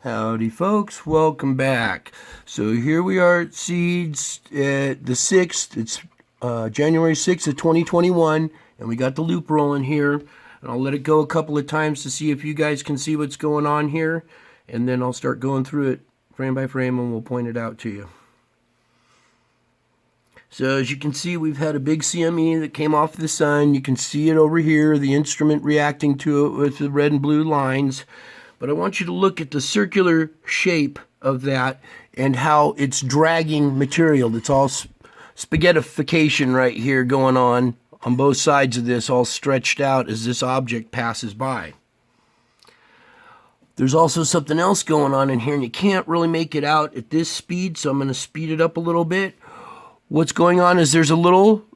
Howdy folks, welcome back. So here we are at Seeds at the 6th. It's January 6th of 2021, and we got the loop rolling here. And I'll let it go a couple of times to see if you guys can see what's going on here. And then I'll start going through it frame by frame and we'll point it out to you. So as you can see, we've had a big CME that came off the sun. You can see it over here, the instrument reacting to it with the red and blue lines. But I want you to look at the circular shape of that and how it's dragging material. It's all spaghettification right here going on both sides of this, all stretched out as this object passes by. There's also something else going on in here, and you can't really make it out at this speed, so I'm going to speed it up a little bit. What's going on is there's a little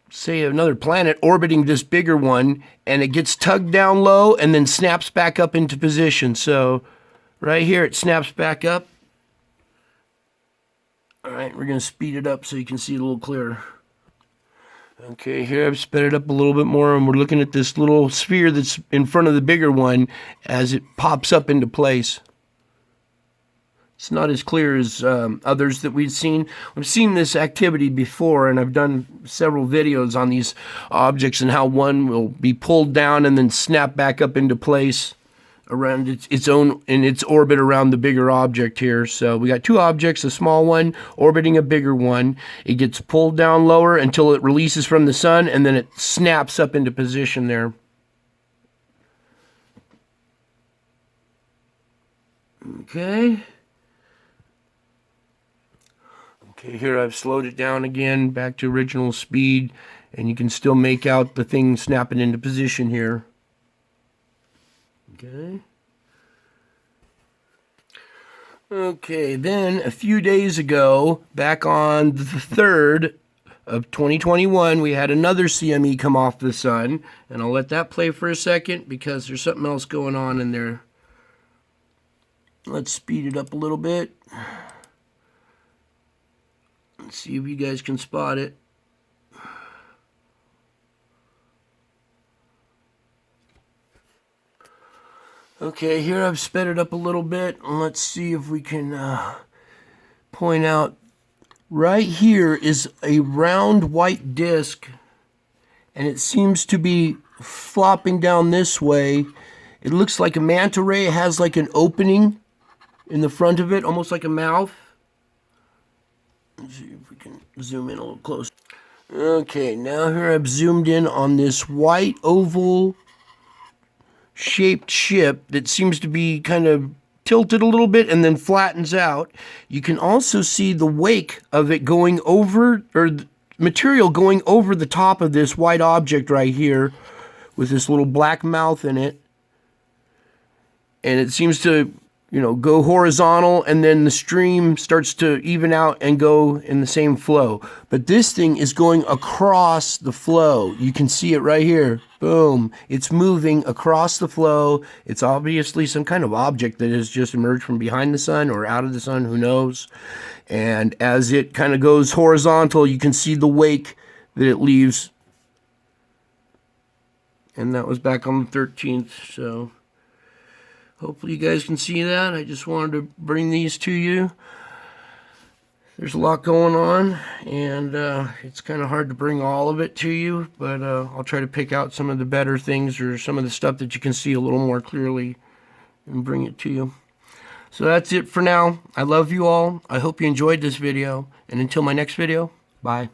say another planet orbiting this bigger one, and it gets tugged down low and then snaps back up into position. So right here it snaps back up. All right, we're going to speed it up so you can see it a little clearer. Okay, here I've sped it up a little bit more, and we're looking at this little sphere that's in front of the bigger one as it pops up into place. It's not as clear as others that we've seen. I've seen this activity before, and I've done several videos on these objects and how one will be pulled down and then snap back up into place around its own in its orbit around the bigger object here. So we got two objects, a small one orbiting a bigger one. It gets pulled down lower until it releases from the sun, and then it snaps up into position there. Okay. Okay, here I've slowed it down again, back to original speed, and you can still make out the thing snapping into position here. Okay. Okay, then a few days ago, back on the 3rd of 2021, we had another CME come off the sun, and I'll let that play for a second because there's something else going on in there. Let's speed it up a little bit. Let's see if you guys can spot it. Okay, here I've sped it up a little bit, and let's see if we can point out. Right here is a round white disc, and it seems to be flopping down this way. It looks like a manta ray. It has like an opening in the front of it, almost like a mouth. Let's see if we can zoom in a little closer. Okay, now here I've zoomed in on this white oval shaped ship that seems to be kind of tilted a little bit and then flattens out. You can also see the wake of it going over, or material going over the top of this white object right here with this little black mouth in it. And it seems to, you know, go horizontal, and then the stream starts to even out and go in the same flow. But this thing is going across the flow. You can see it right here. Boom. It's moving across the flow. It's obviously some kind of object that has just emerged from behind the sun or out of the sun, who knows. And as it kind of goes horizontal, you can see the wake that it leaves. And that was back on the 13th, so hopefully you guys can see that. I just wanted to bring these to you. There's a lot going on, and it's kind of hard to bring all of it to you, but I'll try to pick out some of the better things or some of the stuff that you can see a little more clearly and bring it to you. So that's it for now. I love you all. I hope you enjoyed this video, and until my next video, bye.